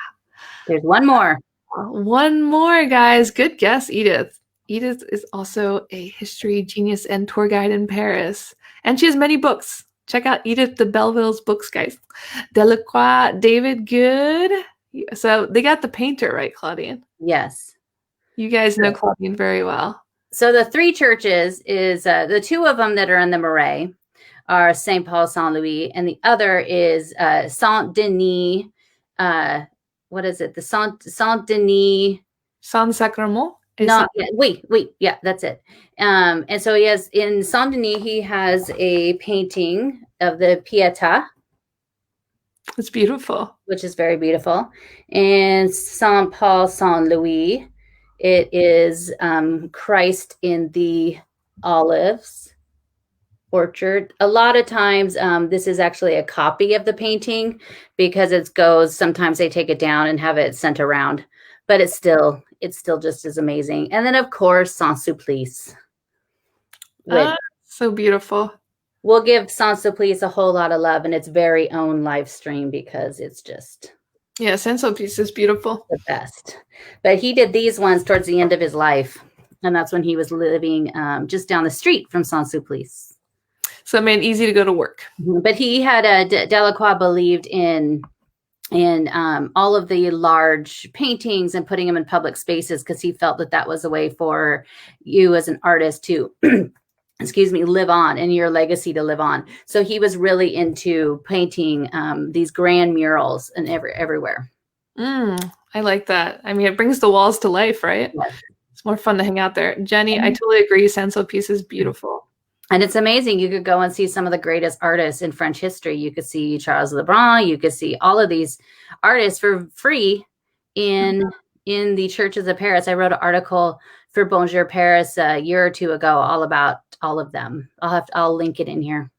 S2: There's one more.
S1: One more, guys. Good guess, Edith. Edith is also a history genius and tour guide in Paris. And she has many books. Check out Edith de Belleville's books, guys. Delacroix, David, good. So they got the painter right, Claudine.
S2: Yes.
S1: You guys know Claudine very well.
S2: So the three churches is the two of them that are in the Marais are Saint Paul, Saint Louis, and the other is Saint Denis. What is it? The Saint Denis.
S1: Saint Sacrement.
S2: Wait. Yeah, that's it. And so he has in Saint Denis, he has a painting of the Pietà.
S1: It's beautiful.
S2: Which is very beautiful. And Saint Paul, Saint Louis, it is Christ in the olives orchard. A lot of times, this is actually a copy of the painting because sometimes they take it down and have it sent around, but it's still just as amazing. And then of course, Saint-Sulpice.
S1: So beautiful.
S2: We'll give Saint-Sulpice a whole lot of love in its very own live stream because it's just...
S1: Yeah, Saint-Sulpice is beautiful.
S2: The best. But he did these ones towards the end of his life. And that's when he was living just down the street from Saint-Sulpice.
S1: So it made it easy to go to work.
S2: But he had Delacroix believed in all of the large paintings and putting them in public spaces because he felt that was a way for you as an artist to live on and your legacy to live on. So he was really into painting these grand murals and everywhere.
S1: I like that. I mean, it brings the walls to life, right?
S2: Yes.
S1: It's more fun to hang out there. Jenny, I totally agree. Saint-Sulpice is beautiful.
S2: And it's amazing. You could go and see some of the greatest artists in French history. You could see Charles Lebrun. You could see all of these artists for free in the churches of Paris. I wrote an article for Bonjour Paris a year or two ago all about all of them. I'll link it in here.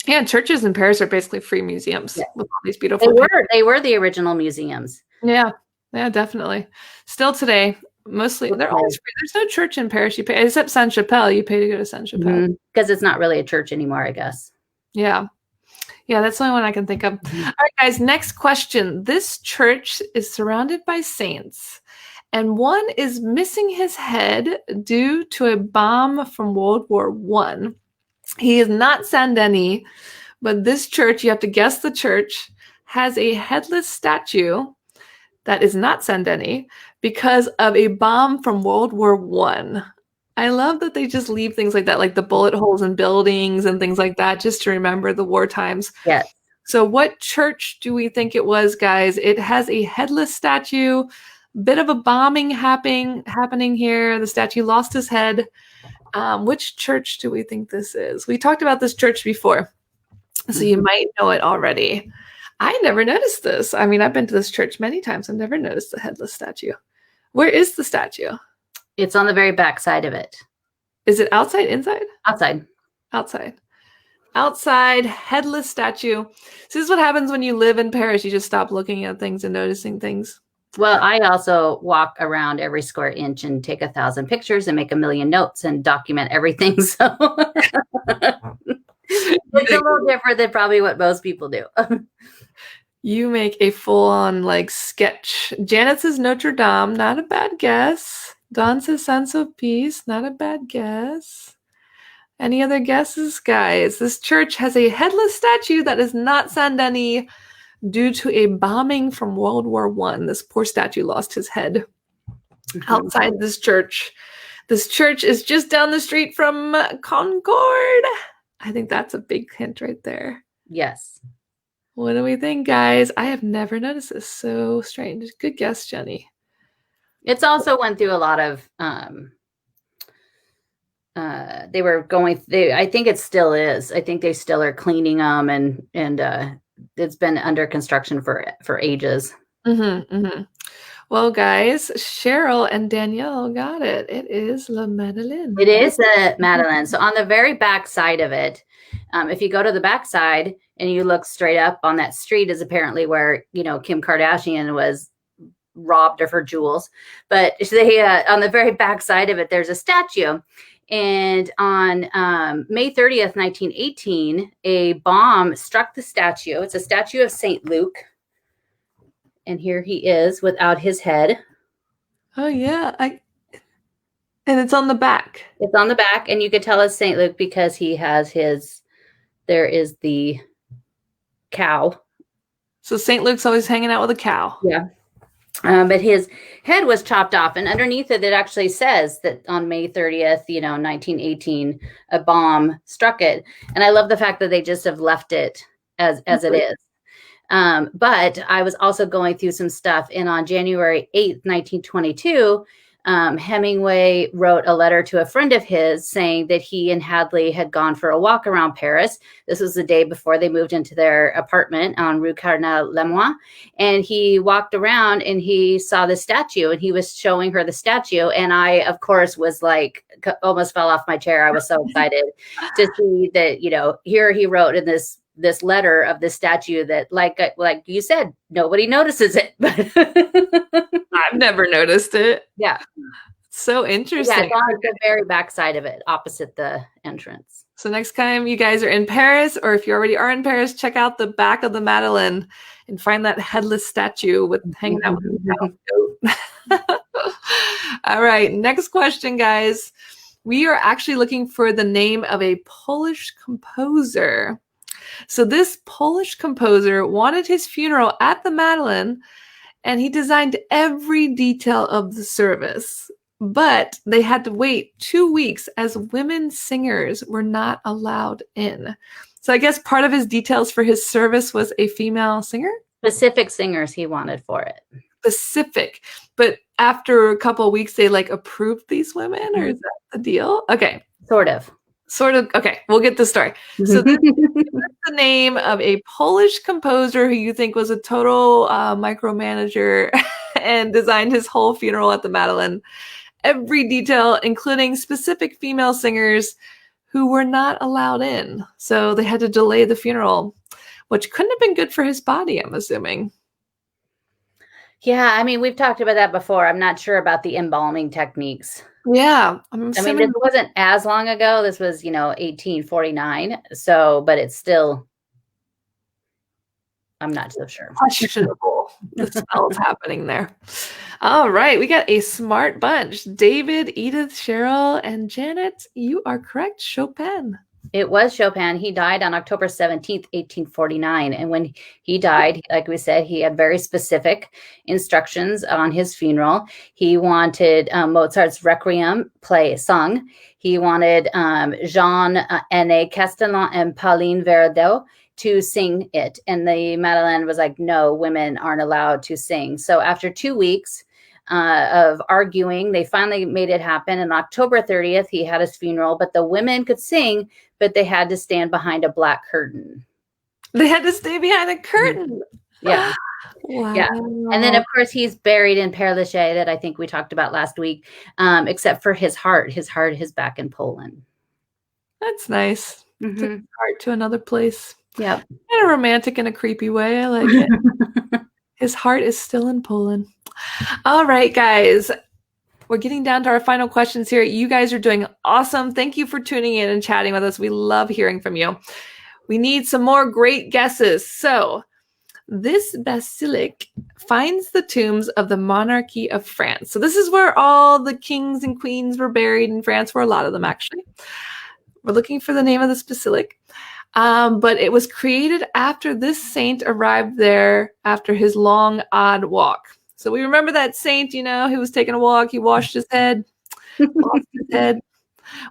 S1: Yeah, churches in Paris are basically free museums with all these beautiful.
S2: They were the original museums.
S1: Yeah, definitely. Still today, mostly they're always free. There's no church in Paris you pay except Saint-Chapelle. You pay to go to Saint-Chapelle
S2: because it's not really a church anymore, I guess.
S1: Yeah, that's the only one I can think of. All right, guys. Next question. This church is surrounded by saints, and one is missing his head due to a bomb from World War I. He is not Saint Denis, but this church, you have to guess the church, has a headless statue that is not Saint Denis because of a bomb from World War I. I love that they just leave things like that, like the bullet holes in buildings and things like that, just to remember the war times.
S2: Yes.
S1: So what church do we think it was, guys? It has a headless statue, bit of a bombing happening here. The statue lost his head. Which church do we think this is? We talked about this church before, so you might know it already. I never noticed this. I mean, I've been to this church many times. I've never noticed the headless statue. Where is the statue?
S2: It's on the very back side of it.
S1: Is it outside, inside?
S2: Outside.
S1: Outside, headless statue. So this is what happens when you live in Paris. You just stop looking at things and noticing things.
S2: Well, I also walk around every square inch and take 1,000 pictures and make 1,000,000 notes and document everything. So it's a little different than probably what most people do.
S1: You make a full-on sketch. Janet says Notre Dame, not a bad guess. Don says Saint-Sulpice, not a bad guess. Any other guesses, guys? This church has a headless statue that is not Saint Denis due to a bombing from World War I. This poor statue lost his head outside this church. This church is just down the street from Concord. I think that's a big hint right there.
S2: Yes.
S1: What do we think, guys? I have never noticed this. So strange. Good guess, Jenny.
S2: It's also went through a lot of they were going I think it still is. I think they still are cleaning them, and it's been under construction for ages.
S1: Well, guys, Cheryl and Danielle got it. It is La Madeleine.
S2: It is the Madeleine. So on the very back side of it, if you go to the back side and you look straight up, on that street is apparently where, Kim Kardashian was robbed of her jewels. But they on the very back side of it, there's a statue. And on May 30th, 1918, a bomb struck the statue. It's a statue of St. Luke. And here he is without his head.
S1: Oh, yeah. And it's on the back.
S2: It's on the back. And you could tell it's St. Luke because he has there is the cow. So St. Luke's always hanging out with a cow. Yeah. But his head was chopped off. And underneath it, it actually says that on May 30th, 1918, a bomb struck it. And I love the fact that they just have left it as it is. But I was also going through some stuff, and on January 8th, 1922, Hemingway wrote a letter to a friend of his saying that he and Hadley had gone for a walk around Paris. This was the day before they moved into their apartment on Rue Cardinal-Lemoine. And he walked around and he saw the statue, and he was showing her the statue. And I, of course, was like, almost fell off my chair. I was so excited to see that, here he wrote in this letter of the statue that, like you said, nobody notices it.
S1: I've never noticed it.
S2: Yeah.
S1: So interesting.
S2: Yeah, it's on the very back side of it, opposite the entrance.
S1: So next time you guys are in Paris, or if you already are in Paris, check out the back of the Madeleine and find that headless statue with hanging out with the All right, next question, guys. We are actually looking for the name of a Polish composer. So this Polish composer wanted his funeral at the Madeleine, and he designed every detail of the service. But they had to wait 2 weeks as women singers were not allowed in. So I guess part of his details for his service was a female singer?
S2: Specific singers he wanted for it.
S1: Specific. But after a couple of weeks, they approved these women, or is that the deal? Okay.
S2: Sort of.
S1: Okay, we'll get the story. So this is the name of a Polish composer who you think was a total micromanager and designed his whole funeral at the Madeleine. Every detail, including specific female singers who were not allowed in. So they had to delay the funeral, which couldn't have been good for his body, I'm assuming.
S2: Yeah, I mean, we've talked about that before. I'm not sure about the embalming techniques.
S1: Yeah.
S2: I mean, this wasn't as long ago. This was, 1849. So, but it's still, I'm not so sure.
S1: Questionable. The smells happening there. All right. We got a smart bunch. David, Edith, Cheryl, and Janet. You are correct. Chopin.
S2: It was Chopin. He died on October 17th, 1849. And when he died, like we said, he had very specific instructions on his funeral. He wanted Mozart's Requiem sung. He wanted Jean-Aimé Castellan and Pauline Verdeau to sing it. And the Madeleine was like, no, women aren't allowed to sing. So after 2 weeks of arguing, they finally made it happen. And October 30th, he had his funeral, but the women could sing, but they had to stand behind a black curtain.
S1: They had to stay behind a curtain.
S2: Yeah.
S1: Wow.
S2: Yeah. And then, of course, he's buried in Père Lachaise that I think we talked about last week, except for his heart. His heart is back in Poland.
S1: That's nice.
S2: Mm-hmm.
S1: Took his heart to another place.
S2: Yeah.
S1: Kind of romantic in a creepy way. I like it. His heart is still in Poland. All right, guys. We're getting down to our final questions here. You guys are doing awesome. Thank you for tuning in and chatting with us. We love hearing from you. We need some more great guesses. So this basilic finds the tombs of the monarchy of France. So this is where all the kings and queens were buried in France, where a lot of them actually. We're looking for the name of this basilica. But it was created after this saint arrived there after his long, odd walk. So we remember that saint, he was taking a walk. He washed his head.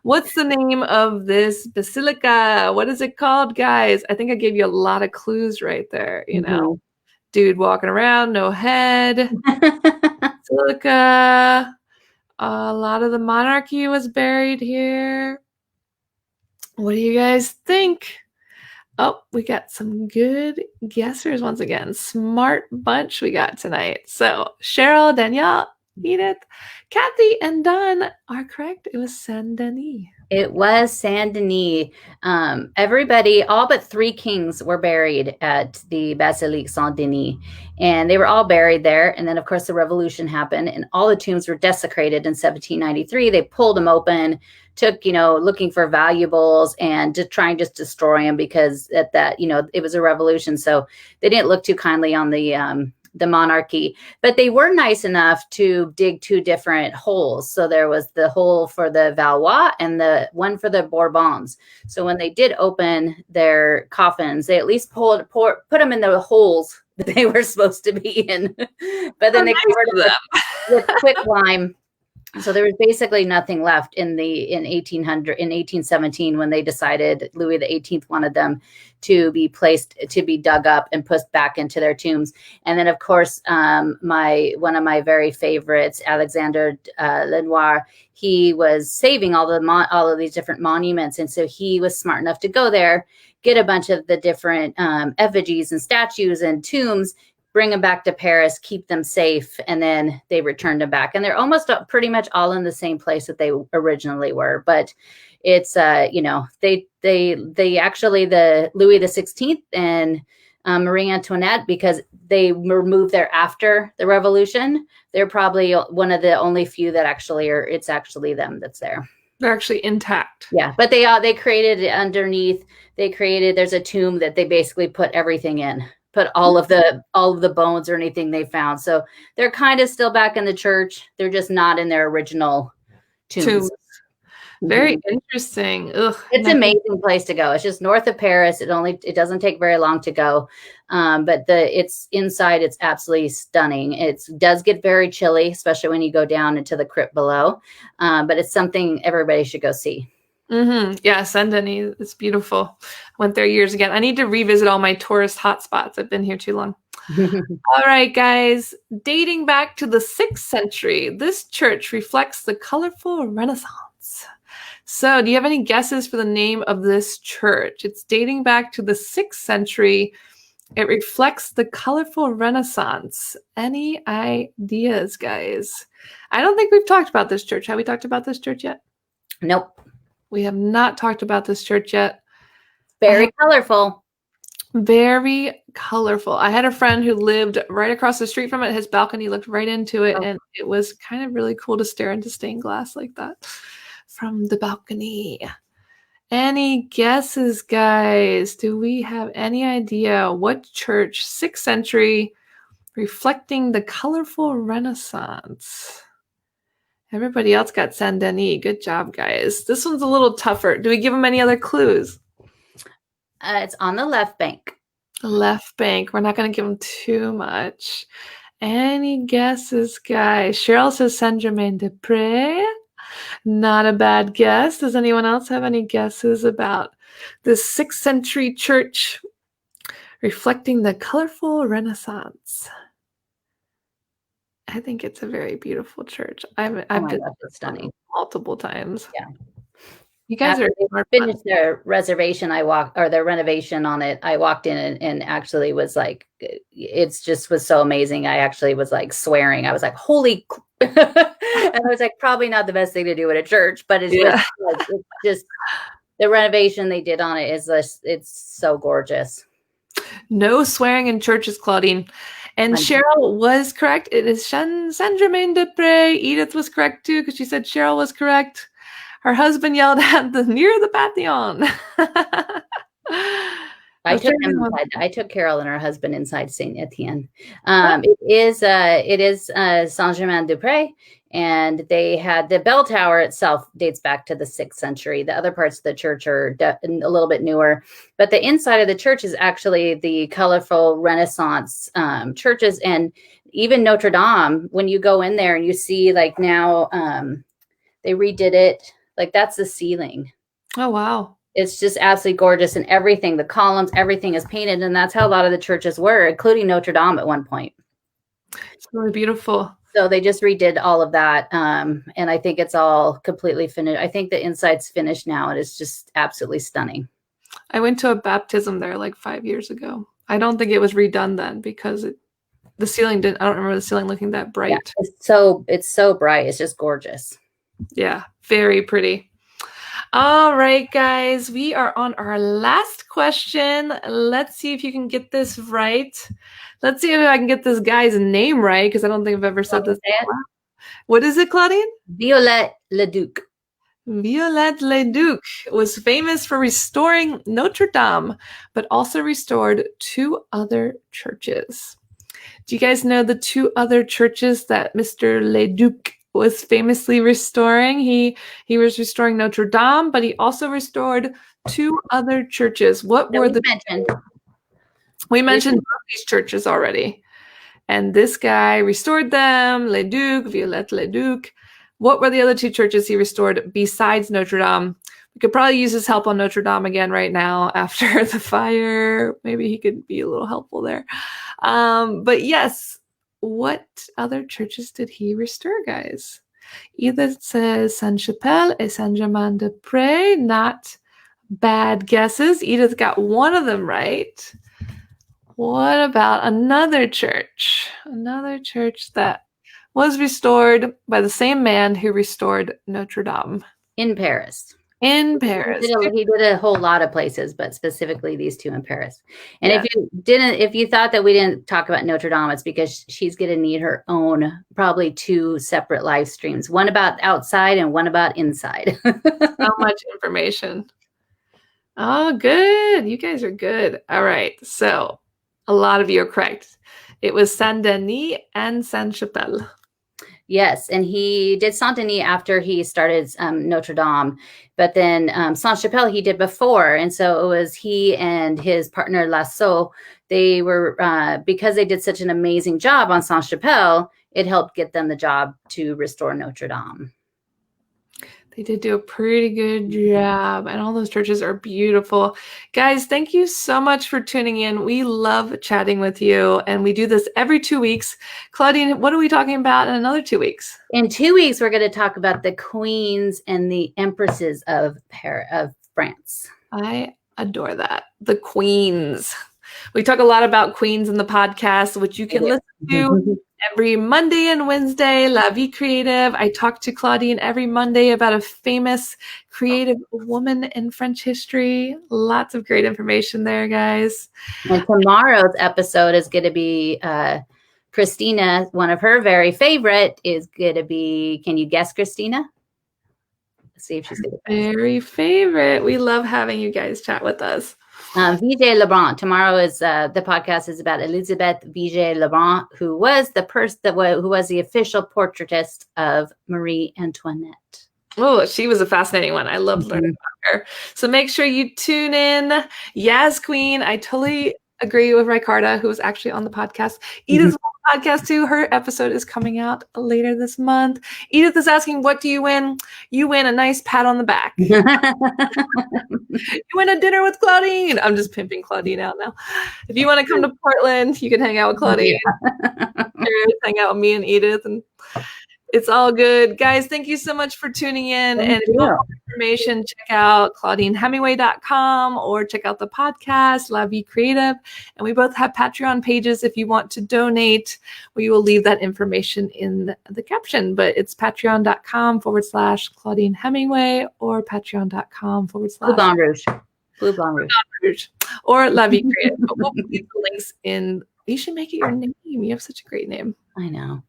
S1: What's the name of this basilica? What is it called, guys? I think I gave you a lot of clues right there. Dude walking around, no head. Basilica. A lot of the monarchy was buried here. What do you guys think? Oh, we got some good guessers once again. Smart bunch we got tonight. So Cheryl, Danielle, Edith, Kathy, and Don are correct. It was Saint Denis.
S2: It was Saint Denis. Everybody, all but 3 kings were buried at the Basilique Saint Denis, and they were all buried there. And then, of course, the revolution happened, and all the tombs were desecrated in 1793. They pulled them open, took, looking for valuables and to try and just destroy them because at that, it was a revolution. So they didn't look too kindly on the monarchy, but they were nice enough to dig 2 different holes. So there was the hole for the Valois and the one for the Bourbons. So when they did open their coffins, they at least put them in the holes that they were supposed to be in. But then they covered them with quicklime. So there was basically nothing left in 1817 when they decided Louis XVIII wanted them to be dug up and put back into their tombs. And then, of course, one of my very favorites, Alexander Lenoir, he was saving all of these different monuments, and so he was smart enough to go there, get a bunch of the different effigies and statues and tombs, bring them back to Paris, keep them safe, and then they returned them back. And they're almost pretty much all in the same place that they originally were. But it's, they actually, the Louis XVI and Marie Antoinette, because they were moved there after the revolution, they're probably one of the only few that actually it's actually them that's there.
S1: They're actually intact.
S2: Yeah, but they created underneath, there's a tomb that they basically put everything in. Put all of the bones or anything they found. So they're kind of still back in the church. They're just not in their original tombs.
S1: Very interesting. Ugh,
S2: it's an amazing place to go. It's just north of Paris. It doesn't take very long to go. But it's inside. It's absolutely stunning. It does get very chilly, especially when you go down into the crypt below. But it's something everybody should go see.
S1: Yeah, Saint Denis. It's beautiful. Went there years ago. I need to revisit all my tourist hotspots. I've been here too long. All right, guys. Dating back to the 6th century, this church reflects the colorful Renaissance. So do you have any guesses for the name of this church? It's dating back to the 6th century. It reflects the colorful Renaissance. Any ideas, guys? I don't think we've talked about this church. Have we talked about this church yet?
S2: Nope.
S1: We have not talked about this church yet.
S2: Very colorful.
S1: Very colorful. I had a friend who lived right across the street from it. His balcony looked right into it, and it was kind of really cool to stare into stained glass like that from the balcony. Any guesses, guys? Do we have any idea what church, 6th century, reflecting the colorful Renaissance? Everybody else got Saint Denis. Good job, guys. This one's a little tougher. Do we give them any other clues?
S2: It's on the left bank.
S1: Left bank. We're not going to give them too much. Any guesses, guys? Cheryl says Saint-Germain-des-Prés. Not a bad guess. Does anyone else have any guesses about this 6th century church reflecting the colorful Renaissance? I think it's a very beautiful church. I've been stunning multiple times.
S2: Yeah.
S1: You guys
S2: finished their reservation. Their renovation on it. I walked in and actually was like, it's just was so amazing. I actually was like swearing. I was like, holy, and I was like, probably not the best thing to do at a church, but it's just the renovation they did on it is just, it's so gorgeous.
S1: No swearing in churches, Claudine. And Cheryl was correct. It is Saint-Germain-des-Prés. Edith was correct too, because she said Cheryl was correct. Her husband yelled at near the Pantheon.
S2: I took Carol and her husband inside Saint Etienne. It is Saint-Germain-des-Prés, and they had the bell tower itself dates back to the 6th century. The other parts of the church are a little bit newer, but the inside of the church is actually the colorful Renaissance churches, and even Notre Dame. When you go in there and you see like now they redid it, like that's the ceiling.
S1: Oh wow.
S2: It's just absolutely gorgeous, and everything, the columns, everything is painted. And that's how a lot of the churches were, including Notre Dame at one point.
S1: It's really beautiful.
S2: So they just redid all of that. And I think it's all completely finished. I think the inside's finished now. And it's just absolutely stunning.
S1: I went to a baptism there like 5 years ago. I don't think it was redone then because the ceiling I don't remember the ceiling looking that bright.
S2: Yeah, it's so bright. It's just gorgeous.
S1: Yeah, very pretty. All right, guys, we are on our last question. Let's see if you can get this right. Let's see if I can get this guy's name right, because I don't think I've ever said this. What is it, Claudine?
S2: Viollet Leduc.
S1: Viollet Leduc was famous for restoring Notre Dame, but also restored 2 other churches. Do you guys know the 2 other churches that Mr. Leduc was famously restoring? He was restoring Notre Dame, but he also restored 2 other churches. What were the mentioned? We mentioned both these churches already. And this guy restored them, Leduc, Viollet Leduc. What were the other 2 churches he restored besides Notre Dame? We could probably use his help on Notre Dame again right now after the fire. Maybe he could be a little helpful there. But yes, what other churches did he restore, guys? Either it says Sainte-Chapelle and Saint-Germain-des-Prés. Not bad guesses. Edith got one of them right. What about another church? Another church that was restored by the same man who restored Notre Dame.
S2: In Paris.
S1: In Paris.
S2: He did a whole lot of places, but specifically these 2 in Paris. And if you thought that we didn't talk about Notre Dame, it's because she's going to need her own, probably 2 separate live streams, one about outside and one about inside.
S1: So much information. Oh, good. You guys are good. All right. So a lot of you are correct. It was Saint-Denis and Sainte-Chapelle.
S2: Yes, and he did Saint-Denis after he started Notre Dame, but then Sainte-Chapelle he did before, and so it was he and his partner Lasso. They were because they did such an amazing job on Sainte-Chapelle, it helped get them the job to restore Notre Dame.
S1: They did do a pretty good job, and all those churches are beautiful. Guys, thank you so much for tuning in. We love chatting with you, and we do this every 2 weeks. Claudine, what are we talking about in another 2 weeks?
S2: In 2 weeks, we're going to talk about the queens and the empresses of France.
S1: I adore that. The queens. We talk a lot about queens in the podcast, which you can listen to every Monday and Wednesday. La Vie Creative. I talk to Claudine every Monday about a famous creative woman in French history. Lots of great information there, guys.
S2: And tomorrow's episode is going to be Christina. One of her very favorite is going to be, can you guess, Christina? Let's see if she's going to guess.
S1: Very favorite. We love having you guys chat with us.
S2: Vigée Lebrun. Tomorrow is the podcast is about Elizabeth Vigée Lebrun, who was the official portraitist of Marie Antoinette.
S1: Oh, she was a fascinating one. I loved learning about her. So make sure you tune in. Yas Queen. I totally agree with Ricarda, who was actually on the podcast. Edith's on the podcast too. Her episode is coming out later this month. Edith is asking, what do you win? You win a nice pat on the back. You win a dinner with Claudine. I'm just pimping Claudine out now. If you want to come to Portland, you can hang out with Claudine. Hang out with me and Edith, and it's all good. Guys, thank you so much for tuning in. And if you want more information, check out ClaudineHemingway.com or check out the podcast, La Vie Creative. And we both have Patreon pages if you want to donate. We will leave that information in the caption, but it's patreon.com/Claudine Hemingway or patreon.com/
S2: Blue Blanc Rouge. Blue Blanc Rouge.
S1: Or La Vie Creative. But we'll leave the links in. You should make it your name. You have such a great name.
S2: I know.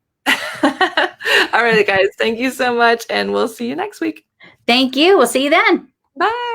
S1: All right, guys. Thank you so much, and we'll see you next week.
S2: Thank you. We'll see you then.
S1: Bye.